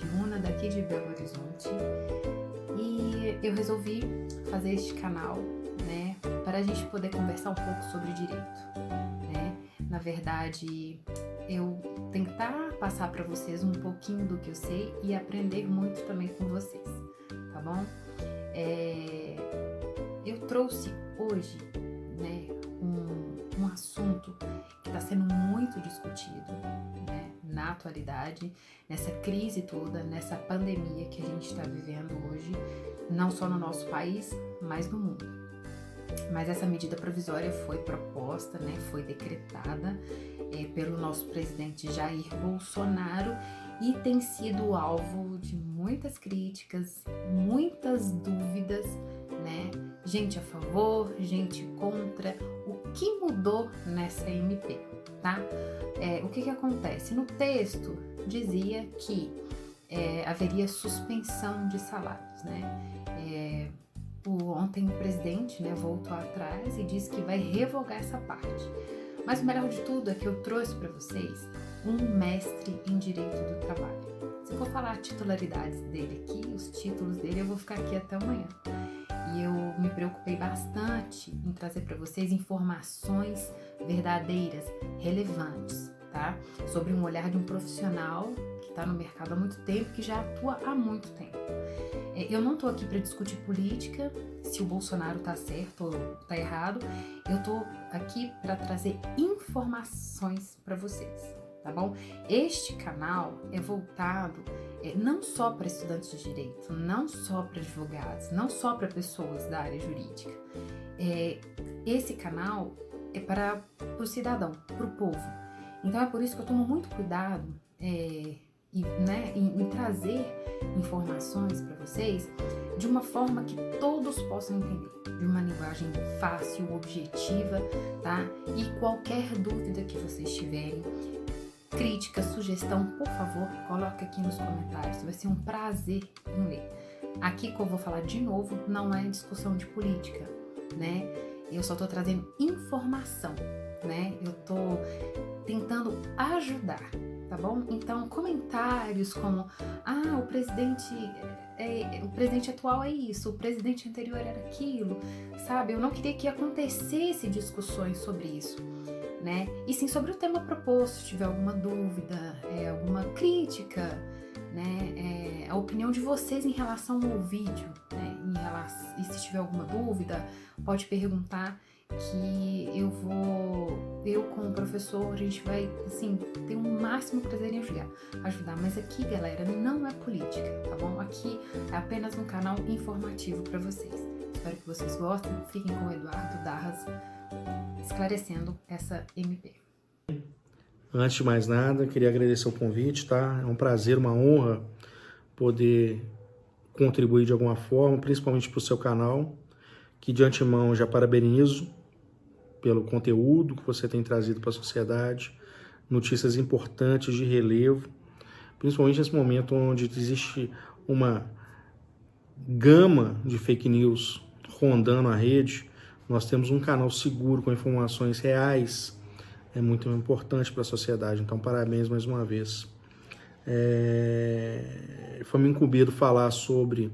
Giuna, daqui de Belo Horizonte, e eu resolvi fazer este canal, né, para a gente poder conversar um pouco sobre direito, né? Na verdade, eu tentar passar para vocês um pouquinho do que eu sei e aprender muito também com vocês, tá bom? Eu trouxe hoje, né, um assunto que está sendo muito discutido, né, na atualidade, nessa crise toda, nessa pandemia que a gente está vivendo hoje, não só no nosso país, mas no mundo. Mas essa medida provisória foi proposta, né, foi decretada pelo nosso presidente Jair Bolsonaro e tem sido alvo de muitas críticas, muitas dúvidas, né? Gente a favor, gente contra. O que mudou nessa MP, tá? O que acontece? No texto dizia que haveria suspensão de salários, né? Ontem o presidente, né, voltou atrás e disse que vai revogar essa parte. Mas o melhor de tudo é que eu trouxe para vocês um mestre em direito do trabalho. Se eu for falar titularidades dele aqui, os títulos dele, eu vou ficar aqui até amanhã. E eu me preocupei bastante em trazer para vocês informações verdadeiras, relevantes, tá? Sobre um olhar de um profissional que está no mercado há muito tempo, que já atua há muito tempo. Eu não tô aqui para discutir política, se o Bolsonaro tá certo ou tá errado. Eu tô aqui para trazer informações para vocês, tá bom? Este canal é voltado não só para estudantes de direito, não só para advogados, não só para pessoas da área jurídica. Esse canal é para o cidadão, para o povo. Então é por isso que eu tomo muito cuidado em trazer informações para vocês de uma forma que todos possam entender, de uma linguagem fácil, objetiva, tá? E qualquer dúvida que vocês tiverem, crítica, sugestão, por favor, coloque aqui nos comentários. Vai ser um prazer em ler. Aqui que eu vou falar de novo, não é discussão de política, né? Eu só tô trazendo informação, né? Eu tô tentando ajudar, tá bom? Então, comentários como o presidente atual é isso, o presidente anterior era aquilo, sabe? Eu não queria que acontecesse discussões sobre isso, né? E sim sobre o tema proposto, se tiver alguma dúvida, alguma crítica, né? A opinião de vocês em relação ao vídeo, né? E se tiver alguma dúvida, pode perguntar que eu como professor, a gente vai, assim, ter o máximo prazer em ajudar. Mas aqui, galera, não é política, tá bom? Aqui é apenas um canal informativo para vocês. Espero que vocês gostem. Fiquem com o Eduardo Darras esclarecendo essa MP. Antes de mais nada, queria agradecer o convite, tá? É um prazer, uma honra poder contribuir de alguma forma, principalmente para o seu canal, que de antemão já parabenizo pelo conteúdo que você tem trazido para a sociedade, notícias importantes de relevo, principalmente nesse momento onde existe uma gama de fake news rondando a rede. Nós temos um canal seguro com informações reais, é muito importante para a sociedade, então parabéns mais uma vez. Foi me incumbido falar sobre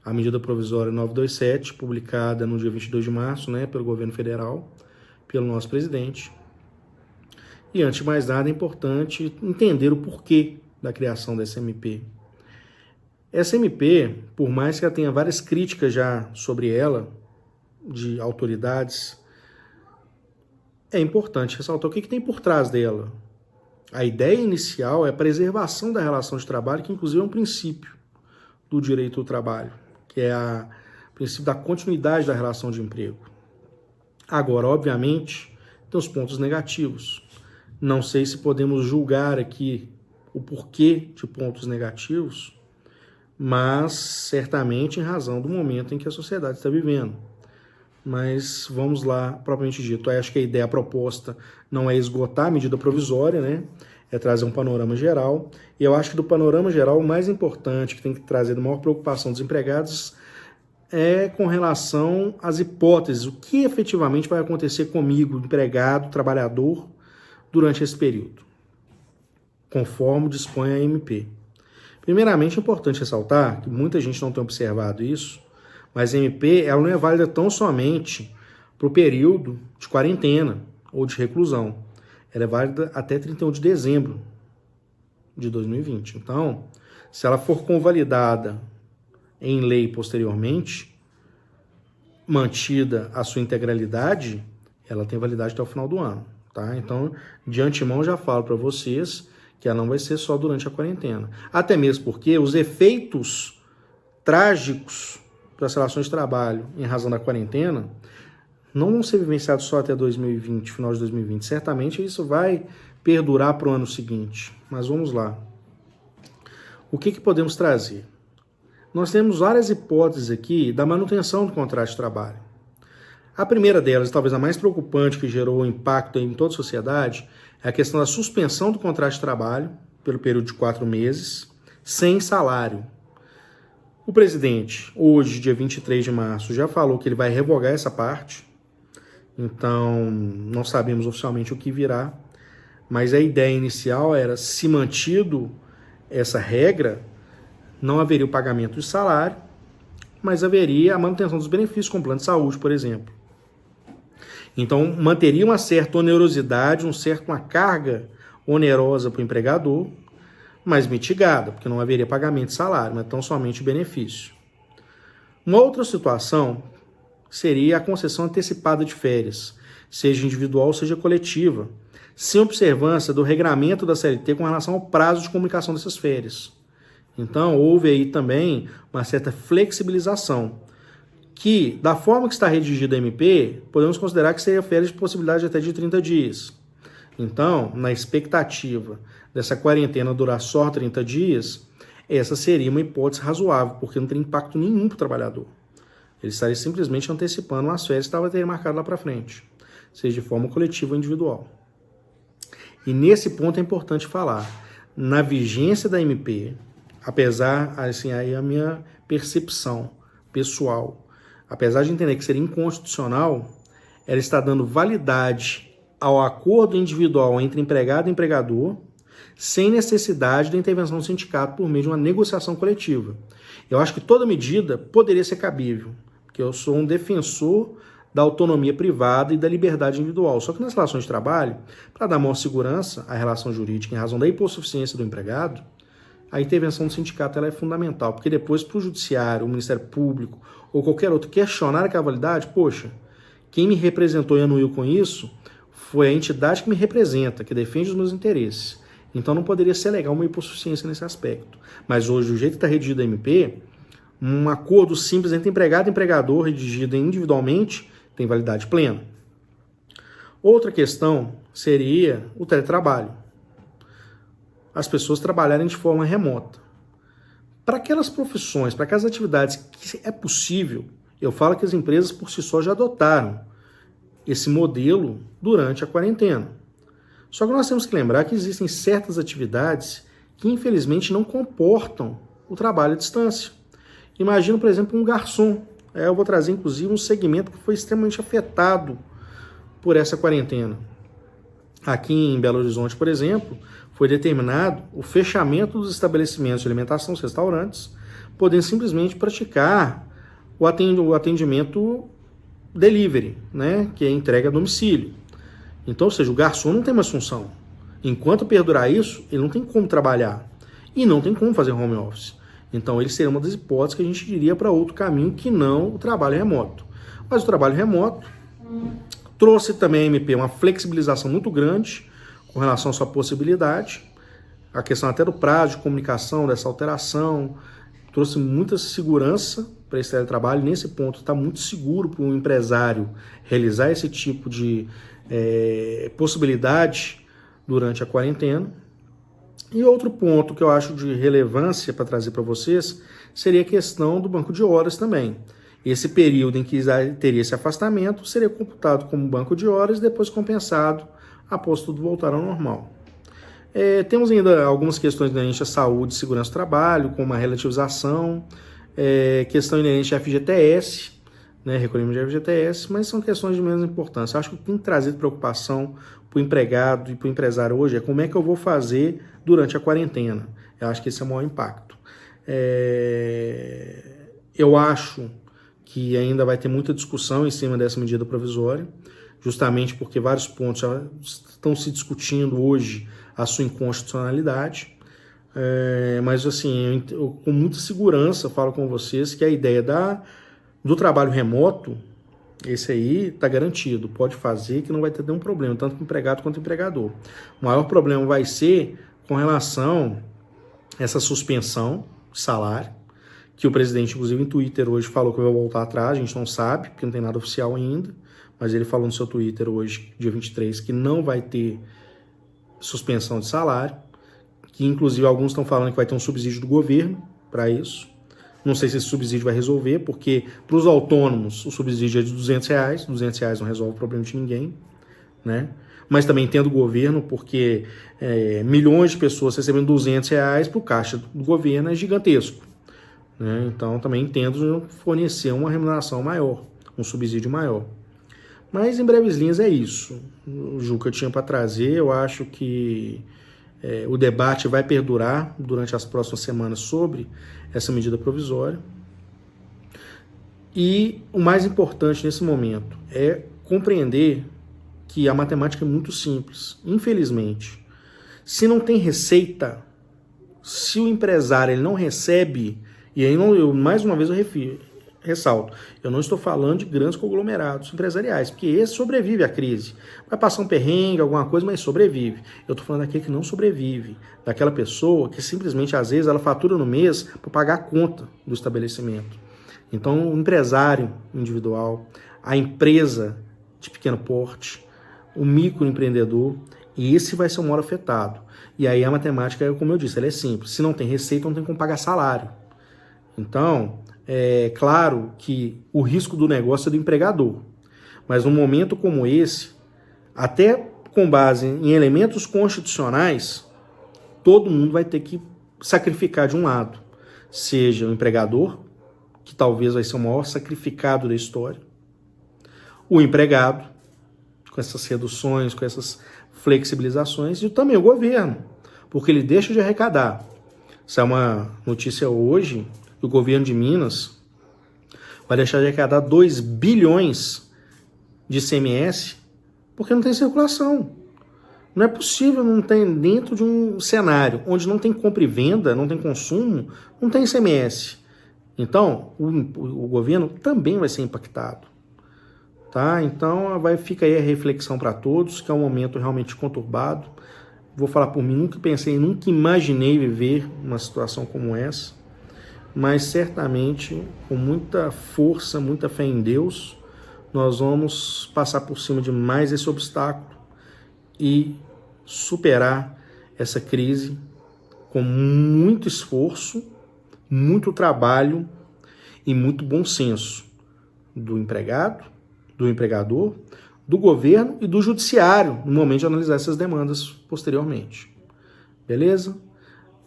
a medida provisória 927, publicada no dia 22 de março, né, pelo governo federal, pelo nosso presidente. E antes de mais nada, é importante entender o porquê da criação dessa MP. Essa MP, por mais que ela tenha várias críticas já sobre ela, de autoridades, é importante ressaltar o que tem por trás dela. A ideia inicial é a preservação da relação de trabalho, que inclusive é um princípio do direito do trabalho, que é o princípio da continuidade da relação de emprego. Agora, obviamente, tem os pontos negativos. Não sei se podemos julgar aqui o porquê de pontos negativos, mas certamente em razão do momento em que a sociedade está vivendo. Mas vamos lá, propriamente dito. Eu acho que a proposta não é esgotar a medida provisória, né? É trazer um panorama geral. E eu acho que do panorama geral, o mais importante, que tem que trazer a maior preocupação dos empregados, é com relação às hipóteses, o que efetivamente vai acontecer comigo, empregado, trabalhador, durante esse período, conforme dispõe a MP. Primeiramente, é importante ressaltar que muita gente não tem observado isso, mas a MP ela não é válida tão somente para o período de quarentena ou de reclusão. Ela é válida até 31 de dezembro de 2020. Então, se ela for convalidada em lei posteriormente, mantida a sua integralidade, ela tem validade até o final do ano. Tá? Então, de antemão, já falo para vocês que ela não vai ser só durante a quarentena. Até mesmo porque os efeitos trágicos para as relações de trabalho em razão da quarentena não vão ser vivenciados só até 2020, final de 2020. Certamente isso vai perdurar para o ano seguinte. Mas vamos lá. O que podemos trazer? Nós temos várias hipóteses aqui da manutenção do contrato de trabalho. A primeira delas, talvez a mais preocupante, que gerou impacto em toda a sociedade, é a questão da suspensão do contrato de trabalho pelo período de 4 meses, sem salário. O presidente, hoje, dia 23 de março, já falou que ele vai revogar essa parte. Então, não sabemos oficialmente o que virá. Mas a ideia inicial era, se mantido essa regra, não haveria o pagamento de salário, mas haveria a manutenção dos benefícios com plano de saúde, por exemplo. Então, manteria uma certa onerosidade, uma carga onerosa para o empregador, mas mitigada, porque não haveria pagamento de salário, mas tão somente benefício. Uma outra situação seria a concessão antecipada de férias, seja individual, seja coletiva, sem observância do regramento da CLT com relação ao prazo de comunicação dessas férias. Então, houve aí também uma certa flexibilização, que, da forma que está redigida a MP, podemos considerar que seria férias de possibilidade até de 30 dias. Então, na expectativa dessa quarentena durar só 30 dias, essa seria uma hipótese razoável, porque não tem impacto nenhum para o trabalhador. Ele estaria simplesmente antecipando as férias que estava ter marcado lá para frente, seja de forma coletiva ou individual. E nesse ponto é importante falar, na vigência da MP, apesar, assim, aí a minha percepção pessoal, apesar de entender que seria inconstitucional, ela está dando validade ao acordo individual entre empregado e empregador, sem necessidade da intervenção do sindicato por meio de uma negociação coletiva. Eu acho que toda medida poderia ser cabível, porque eu sou um defensor da autonomia privada e da liberdade individual. Só que nas relações de trabalho, para dar maior segurança à relação jurídica em razão da hipossuficiência do empregado, a intervenção do sindicato ela é fundamental, porque depois para o judiciário, o Ministério Público ou qualquer outro questionar aquela validade, poxa, quem me representou e anuiu com isso foi a entidade que me representa, que defende os meus interesses. Então não poderia ser legal uma hipossuficiência nesse aspecto. Mas hoje, do jeito que está redigido a MP, um acordo simples entre empregado e empregador, redigido individualmente, tem validade plena. Outra questão seria o teletrabalho. As pessoas trabalharem de forma remota. Para aquelas profissões, para aquelas atividades que é possível, eu falo que as empresas por si só já adotaram esse modelo durante a quarentena. Só que nós temos que lembrar que existem certas atividades que infelizmente não comportam o trabalho à distância. Imagina, por exemplo, um garçom. Eu vou trazer inclusive um segmento que foi extremamente afetado por essa quarentena. Aqui em Belo Horizonte, por exemplo, foi determinado o fechamento dos estabelecimentos de alimentação, os restaurantes, podendo simplesmente praticar o atendimento delivery, né, que é entrega a domicílio. Então, ou seja, o garçom não tem mais função. Enquanto perdurar isso, ele não tem como trabalhar e não tem como fazer home office. Então, ele seria uma das hipóteses que a gente diria para outro caminho que não o trabalho remoto. Mas o trabalho remoto trouxe também a MP uma flexibilização muito grande com relação à sua possibilidade, a questão até do prazo de comunicação dessa alteração, trouxe muita segurança para esse teletrabalho. Nesse ponto, está muito seguro para o empresário realizar esse tipo de possibilidade durante a quarentena. E outro ponto que eu acho de relevância para trazer para vocês seria a questão do banco de horas também. Esse período em que teria esse afastamento seria computado como banco de horas e depois compensado após tudo voltar ao normal. Temos ainda algumas questões inerentes à saúde e segurança do trabalho, como a relativização, questão inerente à FGTS, né, recolhimento de FGTS, mas são questões de menos importância. Acho que o que tem trazido preocupação para o empregado e para o empresário hoje é como é que eu vou fazer durante a quarentena. Eu acho que esse é o maior impacto. Eu acho que ainda vai ter muita discussão em cima dessa medida provisória, justamente porque vários pontos já estão se discutindo hoje a sua inconstitucionalidade. Mas assim, eu com muita segurança falo com vocês que a ideia do trabalho remoto, esse aí está garantido, pode fazer que não vai ter nenhum problema, tanto com empregado quanto empregador. O maior problema vai ser com relação a essa suspensão de salário, que o presidente, inclusive, em Twitter hoje falou que vai voltar atrás, a gente não sabe, porque não tem nada oficial ainda, mas ele falou no seu Twitter hoje, dia 23, que não vai ter suspensão de salário, que inclusive alguns estão falando que vai ter um subsídio do governo para isso. Não sei se esse subsídio vai resolver, porque para os autônomos o subsídio é de R$200, R$200 não resolve o problema de ninguém, né? Mas também entendo o governo, porque milhões de pessoas recebendo R$200 para o caixa do governo é gigantesco, né? Então também entendo fornecer uma remuneração maior, um subsídio maior. Mas em breves linhas é isso, o Ju, que eu tinha para trazer. Eu acho que o debate vai perdurar durante as próximas semanas sobre essa medida provisória. E o mais importante nesse momento é compreender que a matemática é muito simples. Infelizmente, se não tem receita, se o empresário ele não recebe, e aí mais uma vez eu ressalto, eu não estou falando de grandes conglomerados empresariais, porque esse sobrevive à crise. Vai passar um perrengue, alguma coisa, mas sobrevive. Eu estou falando daquele que não sobrevive, daquela pessoa que simplesmente, às vezes, ela fatura no mês para pagar a conta do estabelecimento. Então, o empresário individual, a empresa de pequeno porte, o microempreendedor, e esse vai ser o maior afetado. E aí a matemática, como eu disse, ela é simples. Se não tem receita, não tem como pagar salário. Então, é claro que o risco do negócio é do empregador, mas num momento como esse, até com base em elementos constitucionais, todo mundo vai ter que sacrificar de um lado, seja o empregador, que talvez vai ser o maior sacrificado da história, o empregado, com essas reduções, com essas flexibilizações, e também o governo, porque ele deixa de arrecadar. Essa é uma notícia hoje, o governo de Minas vai deixar de arrecadar 2 bilhões de ICMS porque não tem circulação. Não é possível, não tem dentro de um cenário onde não tem compra e venda, não tem consumo, não tem ICMS. Então, o governo também vai ser impactado. Tá? Então, fica aí a reflexão para todos, que é um momento realmente conturbado. Vou falar por mim, nunca imaginei viver uma situação como essa. Mas certamente, com muita força, muita fé em Deus, nós vamos passar por cima de mais esse obstáculo e superar essa crise com muito esforço, muito trabalho e muito bom senso do empregado, do empregador, do governo e do judiciário, no momento de analisar essas demandas posteriormente. Beleza?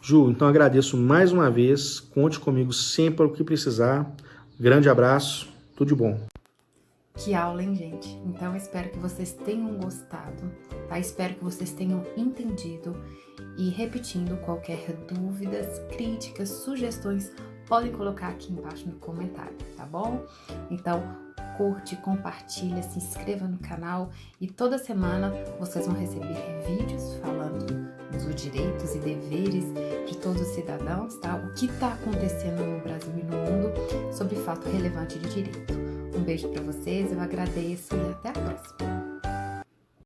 Ju, então agradeço mais uma vez, conte comigo sempre o que precisar. Grande abraço, tudo de bom. Que aula, hein, gente? Então, espero que vocês tenham gostado, tá? Espero que vocês tenham entendido e, repetindo, qualquer dúvidas, críticas, sugestões, podem colocar aqui embaixo no comentário, tá bom? Então, curte, compartilha, se inscreva no canal e toda semana vocês vão receber vídeos falando dos direitos e deveres de todos os cidadãos, tá? O que está acontecendo no Brasil e no mundo sobre fato relevante de direito. Um beijo para vocês, eu agradeço e até a próxima.